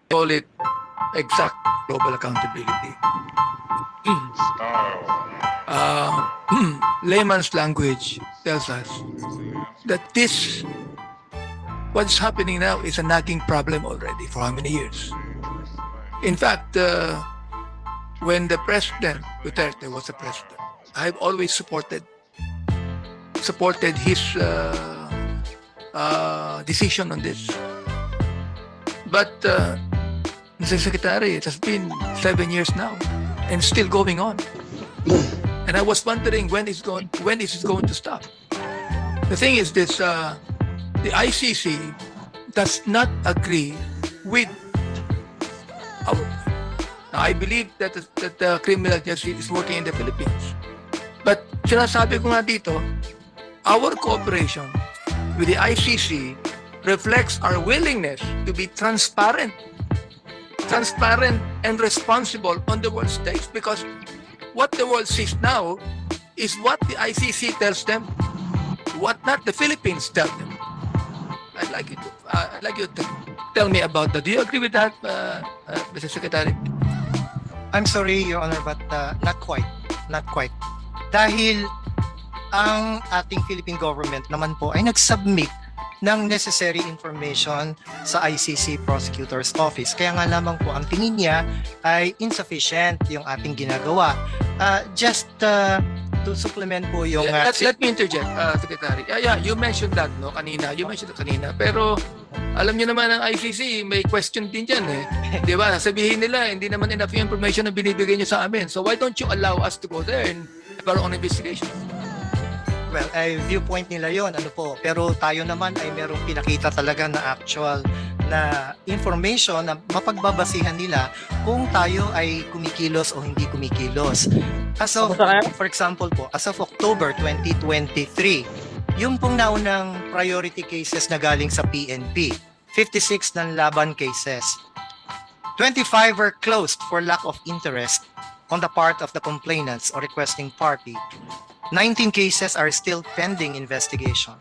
call it exact global accountability. Uh, layman's language tells us that what's happening now is a nagging problem already for how many years? In fact, when the president, Duterte, was the president, I've always supported his decision on this. But, Mr. Secretary, it has been 7 years now and still going on. And I was wondering when is it going to stop? The thing is this, the ICC does not agree with our, I believe that the criminal justice is working in the Philippines. But sinasabi ko nga dito, our cooperation with the ICC reflects our willingness to be transparent and responsible on the world stage, because what the world sees now is what the ICC tells them, what not the Philippines tell them. I'd like you to tell me about that. Do you agree with that, Mr. Secretary? I'm sorry, Your Honor, but not quite. Not quite. Dahil ang ating Philippine government naman po ay nag-submit ng necessary information sa ICC Prosecutor's Office. Kaya nga lamang po ang tingin niya ay insufficient yung ating ginagawa. Just to supplement po yung... Let me interject, Secretary. Yeah, you mentioned that, no, kanina. Pero alam niyo naman ang ICC, may question din dyan, eh. Di ba? Sabihin nila, hindi naman enough yung information na binibigay niyo sa amin. So why don't you allow us to go there and have our own investigation? Well, ay viewpoint nila yon, ano po. Pero tayo naman ay merong pinakita talaga na actual na information na mapagbabasihan nila kung tayo ay kumikilos o hindi kumikilos. As of, for example po, as of October 2023, yung pong naunang priority cases na galing sa PNP, 56 ng laban cases. 25 were closed for lack of interest on the part of the complainants or requesting party. 19 cases are still pending investigation.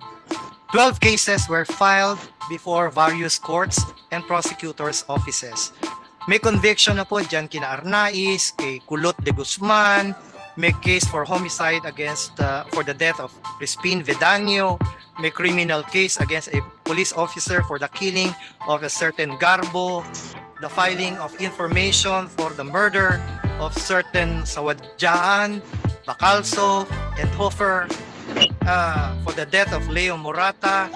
12 cases were filed before various courts and prosecutors' offices. May conviction na po dyan kina Arnaiz, kay Kulot de Guzman, may case for homicide against for the death of Crispin Vedanio, may criminal case against a police officer for the killing of a certain Garbo, the filing of information for the murder of certain Sawadjaan, Bacalso, and Hofer, for the death of Leo Morata.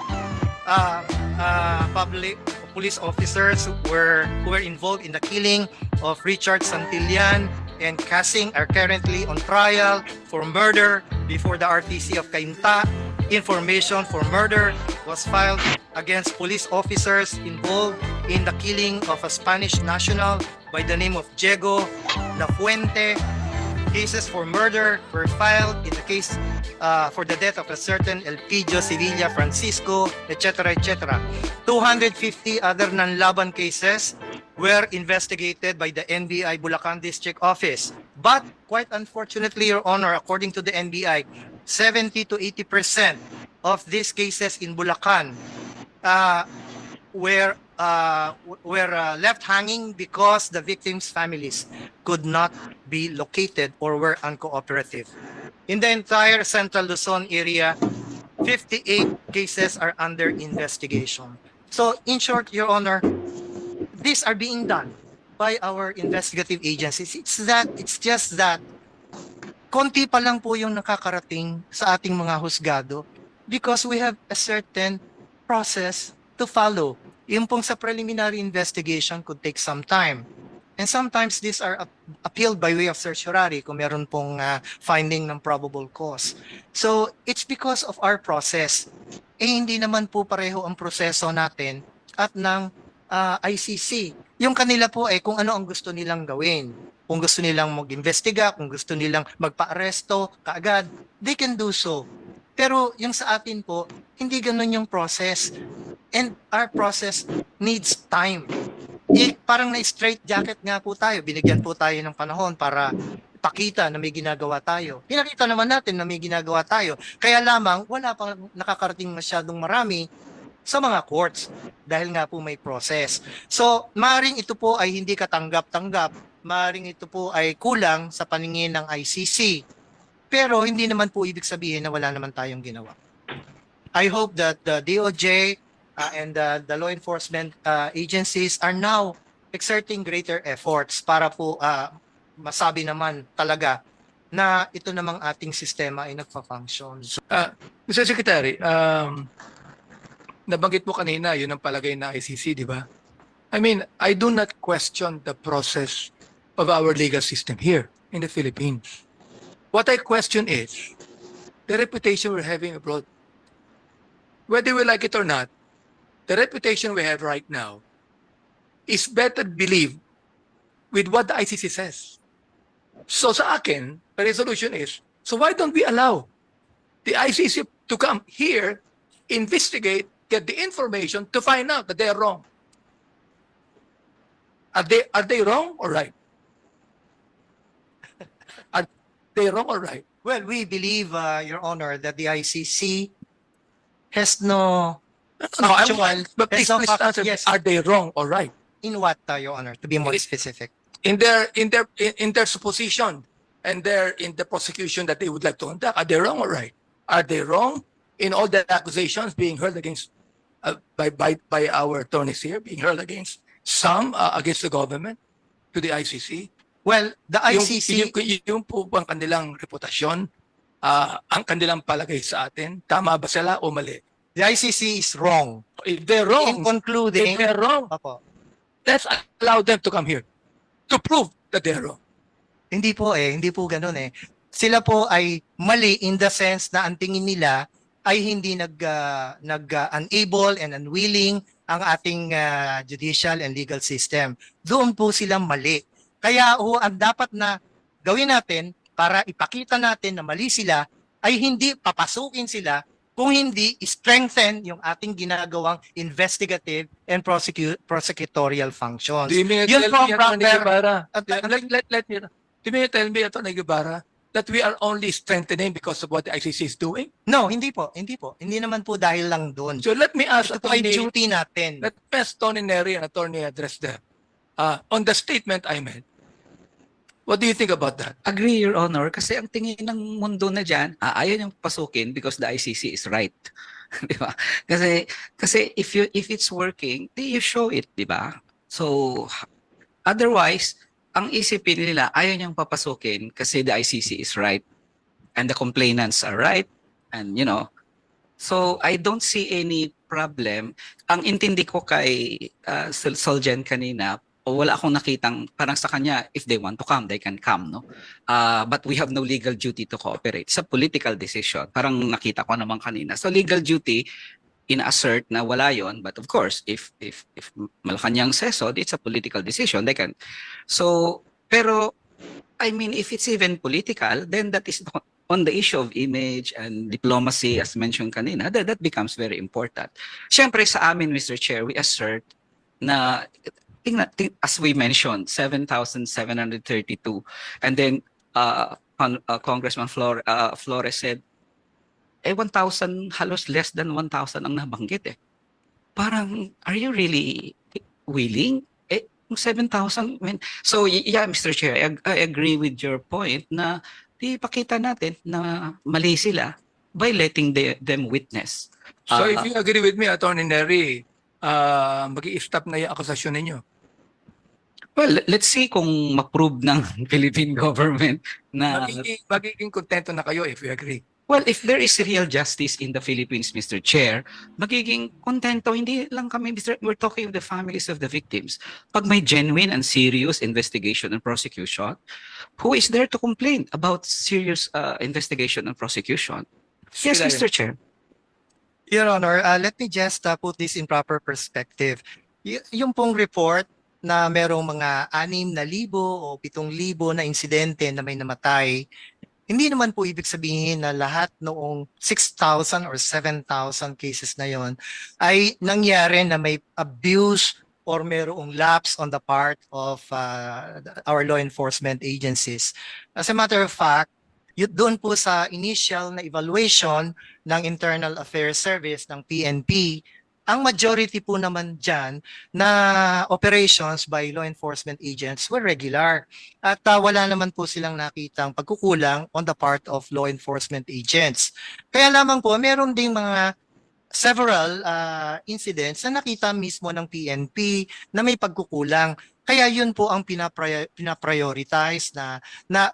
Public police officers who were involved in the killing of Richard Santillan and Casing are currently on trial for murder before the RTC of Cainta. Information for murder was filed against police officers involved in the killing of a Spanish national by the name of Diego Lafuente. Cases for murder were filed in the case for the death of a certain Elpidio Sevilla Francisco, etc., etc. 250 other non-laban cases were investigated by the NBI Bulacan District Office. But quite unfortunately, Your Honor, according to the NBI, 70 to 80% of these cases in Bulacan were left hanging because the victims' families could not be located or were uncooperative. In the entire Central Luzon area, 58 cases are under investigation. So, in short, Your Honor, these are being done by our investigative agencies. It's just that konti pa lang po yung nakakarating sa ating mga husgado because we have a certain process to follow. Yung pong sa preliminary investigation could take some time. And sometimes these are appealed by way of certiorari kung meron pong finding ng probable cause. So, it's because of our process. Hindi naman po pareho ang proseso natin at ng ICC. Yung kanila po kung ano ang gusto nilang gawin. Kung gusto nilang mag-investiga, kung gusto nilang magpa-aresto kaagad, they can do so. Pero yung sa atin po, hindi ganun yung process. And our process needs time. Parang na-straight jacket nga po tayo. Binigyan po tayo ng panahon para pakita na may ginagawa tayo. Pinakita naman natin na may ginagawa tayo. Kaya lamang, wala pang nakakarating masyadong marami sa mga courts dahil nga po may process. So, maring ito po ay hindi katanggap-tanggap, maring ito po ay kulang sa paningin ng ICC. Pero hindi naman po ibig sabihin na wala naman tayong ginawa. I hope that the DOJ and the law enforcement agencies are now exerting greater efforts para po masabi naman talaga na ito namang ating sistema ay nagpa-function. Mr. Secretary, nabanggit mo kanina, yun ang palagay na ICC, di ba? I mean, I do not question the process of our legal system here in the Philippines. What I question is the reputation we're having abroad. Whether we like it or not, the reputation we have right now is better believed with what the ICC says. So sa akin, the resolution is, so why don't we allow the ICC to come here, investigate, get the information to find out that they are wrong? Are they wrong or right? Are they wrong or right? Well, we believe, Your Honor, that the ICC has no No, factual, but please, has no please fact- answer. yes. Are they wrong or right? In what, Your Honor, to be more specific? In their supposition and in the prosecution that they would like to conduct, are they wrong or right? Are they wrong in all the accusations being hurled against by our attorneys here, being hurled against some against the government to the ICC? Well, the ICC, Yung po bang kanilang reputasyon, ang kanilang palagay sa atin, tama ba sila o mali? the ICC is wrong. If they're In wrong, concluding, if they're wrong, Opo, let's allow them to come here to prove that they're wrong. hindi po ganun eh. Sila po ay mali in the sense na ang tingin nila ay hindi unable and unwilling ang ating judicial and legal system. Doon po sila mali. Kaya ang dapat na gawin natin para ipakita natin na mali sila ay hindi papasukin sila, kung hindi strengthen yung ating ginagawang investigative and prosecutorial functions. Do you mean Yun tell po ang me, Atty. proper- Guevara, At- let me, do you mean tell me, Atty. Guevara, that we are only strengthening because of what the ICC is doing? No, hindi po. Hindi naman po dahil lang doon. So let me ask Ito po ay Atty. duty natin. Let me ask Tony Neri and Attorney address there. On the statement I made, what do you think about that? Agree, Your Honor, kasi ang tingin ng mundo na dyan, ayaw niyang pasukin because the ICC is right. Di ba? Kasi if it's working, you show it, di ba? So, otherwise, ang isipin nila, ayaw niyang papasukin kasi the ICC is right and the complainants are right and, so I don't see any problem. Ang intindi ko kay Soljan kanina, wala akong nakitang parang sa kanya, if they want to come, they can come, no? But we have no legal duty to cooperate. It's a political decision. Parang nakita ko naman kanina. So legal duty, ina-assert na wala yon. But of course, if Malacanang says so, it's a political decision. They can. So, pero, I mean, if it's even political, then that is on the issue of image and diplomacy, as mentioned kanina, that becomes very important. Siyempre, sa amin, Mr. Chair, we assert na as we mentioned, 7,732. And then Congressman Flores said, 1,000, halos less than 1,000 ang nabanggit eh. Parang, are you really willing? 7,000, I mean, so yeah, Mr. Chair, I agree with your point na ipakita natin na mali sila by letting them witness. So if you agree with me, Attorney Neri, mag-i-stop na yung akusasyon ninyo. Well, let's see kung ma-prove ng Philippine government na... Magiging kontento na kayo if you agree. Well, if there is real justice in the Philippines, Mr. Chair, magiging kontento, hindi lang kami, we're talking of the families of the victims. Pag may genuine and serious investigation and prosecution, who is there to complain about serious investigation and prosecution? Yes, Mr. Chair. Your Honor, let me just put this in proper perspective. Yung pong report na merong mga 6,000 o 7,000 na insidente na may namatay, hindi naman po ibig sabihin na lahat noong 6,000 or 7,000 cases na yon ay nangyari na may abuse or merong lapse on the part of our law enforcement agencies. As a matter of fact, doon po sa initial na evaluation ng Internal Affairs Service ng PNP, Ang majority po naman dyan na operations by law enforcement agents were regular. At wala naman po silang nakitang pagkukulang on the part of law enforcement agents. Kaya lamang po, meron ding mga several incidents na nakita mismo ng PNP na may pagkukulang. Kaya yun po ang pinaprioritize na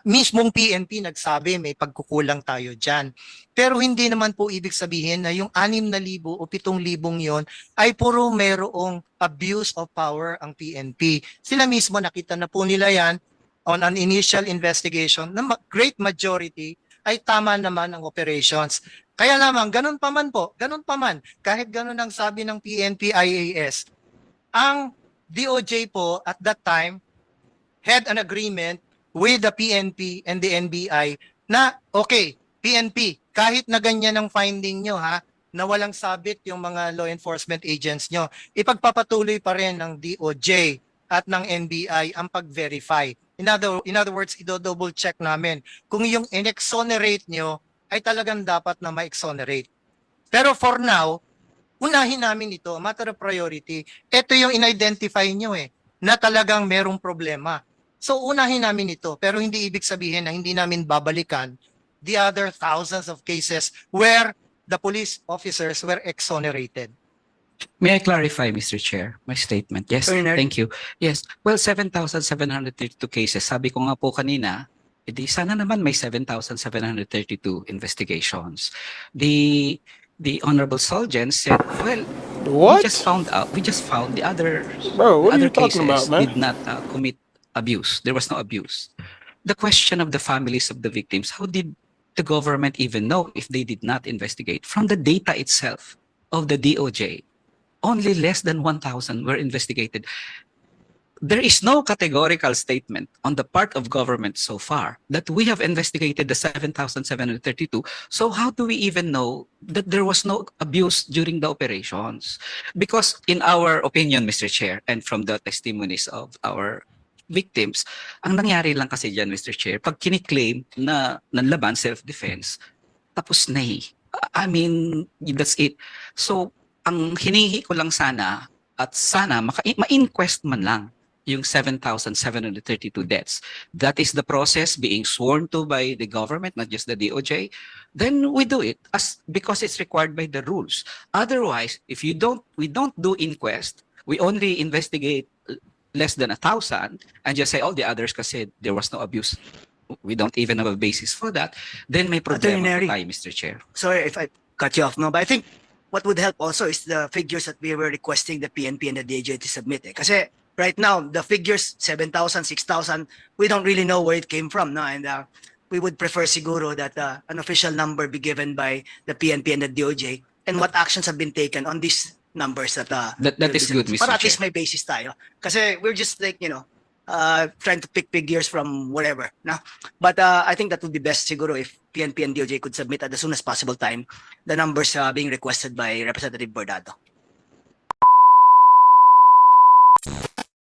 mismong PNP nagsabi may pagkukulang tayo dyan. Pero hindi naman po ibig sabihin na yung 6,000 o 7,000 yon ay puro merong abuse of power ang PNP. Sila mismo nakita na po nila yan on an initial investigation na great majority ay tama naman ang operations. Kaya lamang, ganun pa man po, ganun pa man, kahit ganun ang sabi ng PNP IAS, ang DOJ po at that time had an agreement with the PNP and the NBI na okay, PNP, kahit na ganyan ang finding nyo ha, na walang sabit yung mga law enforcement agents nyo, ipagpapatuloy pa rin ng DOJ at ng NBI ang pag-verify. In other words, i-double check namin kung yung in-exonerate nyo ay talagang dapat na ma-exonerate. Pero for now, unahin namin ito, matter of priority. Ito yung in-identify nyo na talagang merong problema. So unahin namin ito, pero hindi ibig sabihin na hindi namin babalikan the other thousands of cases where the police officers were exonerated. May I clarify, Mr. Chair, my statement? Yes, Bernard. thank you. Yes, well, 7,732 cases. Sabi ko nga po kanina, edi sana naman may 7,732 investigations. The Honorable Solgen said, well, What? we just found the other Bro, what are other you talking cases about, man? did not commit abuse. There was no abuse. The question of the families of the victims, how did the government even know if they did not investigate? From the data itself of the DOJ, only less than 1,000 were investigated. There is no categorical statement on the part of government so far that we have investigated the 7,732. So how do we even know that there was no abuse during the operations? Because in our opinion, Mr. Chair, and from the testimonies of our victims, ang nangyari lang kasi dyan, Mr. Chair, pag kiniklaim na nanlaban, self-defense, tapos na eh. I mean, that's it. So, ang hinihingi ko lang sana, at sana ma-inquest man lang yung 7,732 deaths. That is the process being sworn to by the government, not just the DOJ. Then we do it because it's required by the rules. Otherwise, if we don't do inquest, we only investigate less than 1,000 and just say all the others kasi there was no abuse. We don't even have a basis for that. Then may problema Attorney po tayo, Mr. Chair. Sorry if I cut you off, no, but I think what would help also is the figures that we were requesting the PNP and the DOJ to submit. Kasi right now, the figures, 7,000, 6,000, we don't really know where it came from, no? And we would prefer siguro that an official number be given by the PNP and the DOJ and what actions have been taken on these numbers that That is good, Mr. Para at Chair. least may basis tayo. Kasi we're just like, trying to pick figures from whatever. No? But I think that would be best siguro if PNP and DOJ could submit at the soonest possible time the numbers being requested by Representative Bordado.